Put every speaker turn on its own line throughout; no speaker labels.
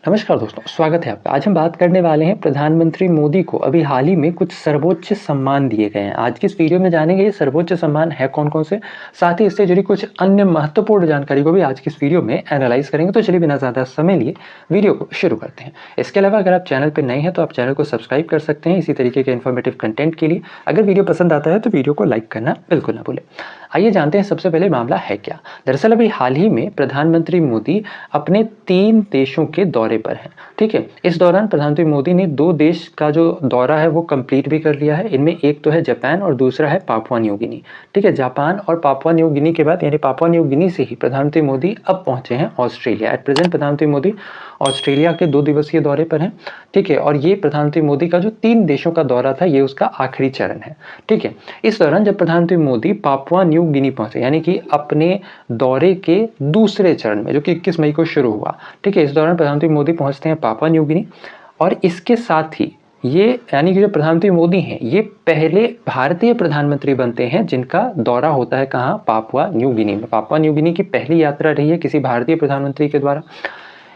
नमस्कार दोस्तों, स्वागत है आपका। आज हम बात करने वाले हैं प्रधानमंत्री मोदी को अभी हाल ही में कुछ सर्वोच्च सम्मान दिए गए हैं। आज की इस वीडियो में जानेंगे ये सर्वोच्च सम्मान है कौन-कौन से, साथ ही इससे जुड़ी कुछ अन्य महत्वपूर्ण जानकारी को भी आज की इस वीडियो में एनालाइज करेंगे। तो चलिए बिना ज़्यादा समय लिए वीडियो को शुरू करते हैं। इसके अलावा अगर आप चैनल पर नए हैं तो आप चैनल को सब्सक्राइब कर सकते हैं इसी तरीके के इन्फॉर्मेटिव कंटेंट के लिए। अगर वीडियो पसंद आता है तो वीडियो को लाइक करना बिल्कुल ना भूलें। आइए जानते हैं सबसे पहले मामला है क्या। दरअसल अभी हाल ही में प्रधानमंत्री मोदी अपने 3 देशों के दौरे पर हैं। ठीक है, इस दौरान प्रधानमंत्री मोदी ने 2 देश का जो दौरा है वो कंप्लीट भी कर लिया है। इनमें एक तो है जापान और दूसरा है पापुआ न्यू गिनी। ठीक है, जापान और पापुआ न्यू गिनी के बाद यानी पापुआ न्यू गिनी से ही प्रधानमंत्री मोदी अब पहुंचे हैं ऑस्ट्रेलिया। एट प्रेजेंट प्रधानमंत्री मोदी ऑस्ट्रेलिया के 2 दिवसीय दौरे पर हैं। ठीक है, और ये प्रधानमंत्री मोदी का जो 3 देशों का दौरा था ये उसका आखिरी चरण है। ठीक है, इस दौरान जब प्रधानमंत्री मोदी पापुआ न्यू गिनी पहुंचे यानी कि अपने दौरे के दूसरे चरण में जो कि 21 मई को शुरू हुआ। ठीक है, इस दौरान प्रधानमंत्री मोदी पहुंचते हैं पापुआ न्यू गिनी और इसके साथ ही ये यानी कि जो प्रधानमंत्री मोदी हैं ये पहले भारतीय प्रधानमंत्री बनते हैं जिनका दौरा होता है कहाँ, पापुआ न्यू गिनी में। पापुआ न्यू गिनी की पहली यात्रा रही है किसी भारतीय प्रधानमंत्री के द्वारा।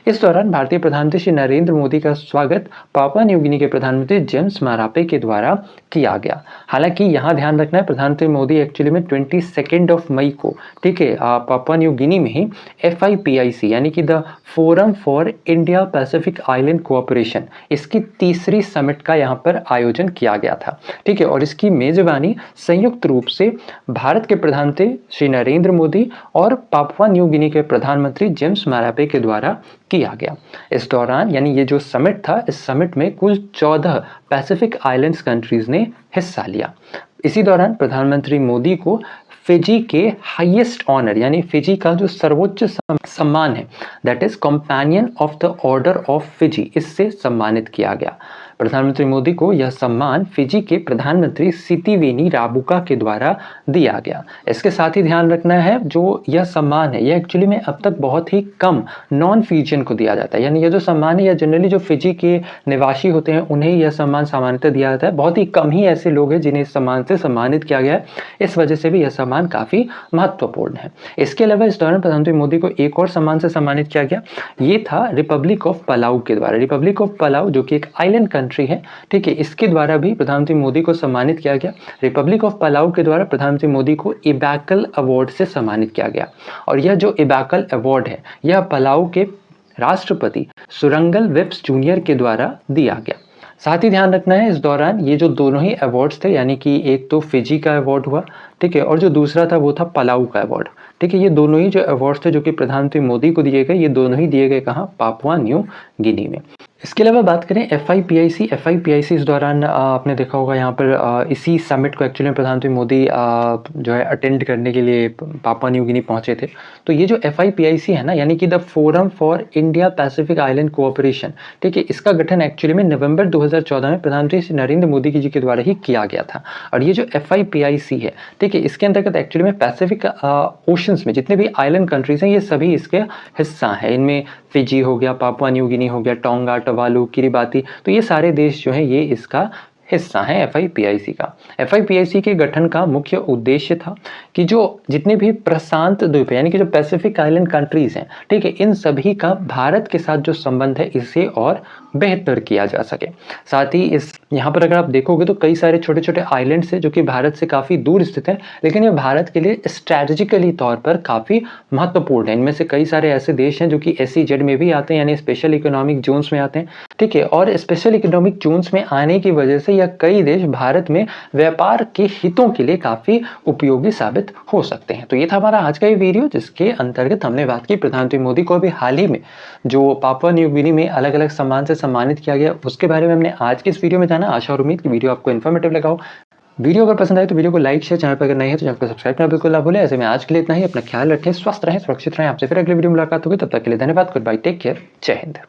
इस दौरान भारतीय प्रधानमंत्री श्री नरेंद्र मोदी का स्वागत पापुआ न्यू गिनी के प्रधानमंत्री जेम्स मारापे के द्वारा किया गया। हालांकि यहाँ ध्यान रखना है प्रधानमंत्री मोदी एक्चुअली में 22 मई को, ठीक है, पापुआ न्यू गिनी में ही FIPIC यानी कि the forum for India Pacific island cooperation इसकी तीसरी समिट का यहाँ पर आयोजन किया गया था। ठीक है, और इसकी मेजबानी संयुक्त रूप से भारत के प्रधानमंत्री श्री नरेंद्र मोदी और पापुआ न्यू गिनी के प्रधानमंत्री जेम्स मारापे के द्वारा किया गया। इस दौरान यानी ये जो समिट था, इस समिट में कुल 14 पैसिफिक आइलैंड्स कंट्रीज ने हिस्सा लिया। इसी दौरान प्रधानमंत्री मोदी को फिजी के हाईएस्ट ऑनर यानी फिजी का जो सर्वोच्च सम्मान है that is companion of the order of Fiji, इससे सम्मानित किया गया। प्रधानमंत्री मोदी को यह सम्मान फिजी के प्रधानमंत्री सितिवेनी राबुका के द्वारा दिया गया। इसके साथ ही ध्यान रखना है जो यह सम्मान है यह एक्चुअली में अब तक बहुत ही कम नॉन फिजियन को दिया जाता है। यानी यह जो सम्मान है यह जनरली जो फिजी के निवासी होते हैं उन्हें यह सम्मान सामान्यतः दिया जाता है। बहुत ही कम ही ऐसे लोग हैं जिन्हें इस सम्मान से सम्मानित किया गया है। इस वजह से भी यह सम्मान काफ़ी महत्वपूर्ण है। इसके अलावा इस दौरान प्रधानमंत्री मोदी को एक और सम्मान से सम्मानित किया गया। ये था रिपब्लिक ऑफ पलाऊ के द्वारा। रिपब्लिक ऑफ पलाऊ जो कि एक आइलैंड कंट्री है, ठीक है, इसके द्वारा भी प्रधानमंत्री मोदी को सम्मानित किया गया। रिपब्लिक ऑफ पलाऊ के द्वारा प्रधानमंत्री मोदी को इबैकल अवार्ड से सम्मानित किया गया। और यह जो इबैकल अवार्ड है यह पलाऊ के राष्ट्रपति सुरंगल वेब्स जूनियर के द्वारा दिया गया। साथ ही ध्यान रखना है इस दौरान ये जो दोनों ही अवार्ड्स थे यानी कि एक तो फिजी का अवार्ड हुआ, ठीक है, और जो दूसरा था वो था पलाऊ का अवार्ड। ठीक है, ये दोनों ही जो अवार्ड्स थे जो कि प्रधानमंत्री मोदी को दिए गए, ये दोनों ही दिए गए कहाँ, पापुआ न्यू गिनी में। इसके अलावा बात करें FIPIC इस दौरान आपने देखा होगा यहाँ पर इसी समिट को एक्चुअली प्रधानमंत्री मोदी जो है अटेंड करने के लिए पापुआ न्यू गिनी पहुँचे थे। तो ये जो FIPIC है ना यानी कि the forum for India Pacific island cooperation, ठीक है, इसका गठन एक्चुअली में नवंबर 2014 में प्रधानमंत्री श्री नरेंद्र मोदी जी के द्वारा ही किया गया था। और ये जो FIPIC है, ठीक है, इसके अंतर्गत एक्चुअली में पैसिफिक ओशंस में जितने भी आइलैंड कंट्रीज हैं ये सभी इसके हिस्सा हैं। इनमें फिजी हो गया, पापुआ न्यू गिनी हो गया, टोंगा, टवालू, किरिबाती, तो ये सारे देश जो हैं ये इसका हिस्सा है FIPIC का। FIPIC के गठन का मुख्य उद्देश्य था कि जो जितने भी प्रशांत द्वीप यानी कि जो पैसिफिक आइलैंड कंट्रीज हैं, ठीक है, इन सभी का भारत के साथ जो संबंध है इसे और बेहतर किया जा सके। साथ ही इस यहाँ पर अगर आप देखोगे तो कई सारे छोटे छोटे आइलैंड्स हैं जो कि भारत से काफ़ी दूर स्थित हैं, लेकिन ये भारत के लिए स्ट्रैटेजिकली तौर पर काफ़ी महत्वपूर्ण है। इनमें से कई सारे ऐसे देश हैं जो कि SEZ में भी आते हैं यानी स्पेशल इकोनॉमिक जोन्स में आते हैं। ठीक है, और स्पेशल इकोनॉमिक जोन्स में आने की वजह से यह कई देश भारत में व्यापार के हितों के लिए काफ़ी उपयोगी साबित हो सकते हैं। तो ये था हमारा आज का ये वीडियो जिसके अंतर्गत हमने बात की प्रधानमंत्री मोदी को अभी हाल ही में जो पापुआ न्यू गिनी में अलग अलग सम्मान से सम्मानित किया गया उसके बारे में हमने आज की इस वीडियो में जाना। आशा और उम्मीद की वीडियो आपको इन्फॉर्मेटिव लगा हो। वीडियो अगर पसंद आए तो वीडियो को लाइक शेयर, चैनल पर अगर नहीं है तो चैनल को सब्सक्राइब करना बिल्कुल ना भूलें। ऐसे में आज के लिए इतना ही। अपना ख्याल रखें, स्वस्थ रहें, सुरक्षित रहें। आपसे फिर अगले वीडियो में मुलाकात होगी, तब तक के लिए धन्यवाद। गुड बाय, टेक केयर, जय हिंद।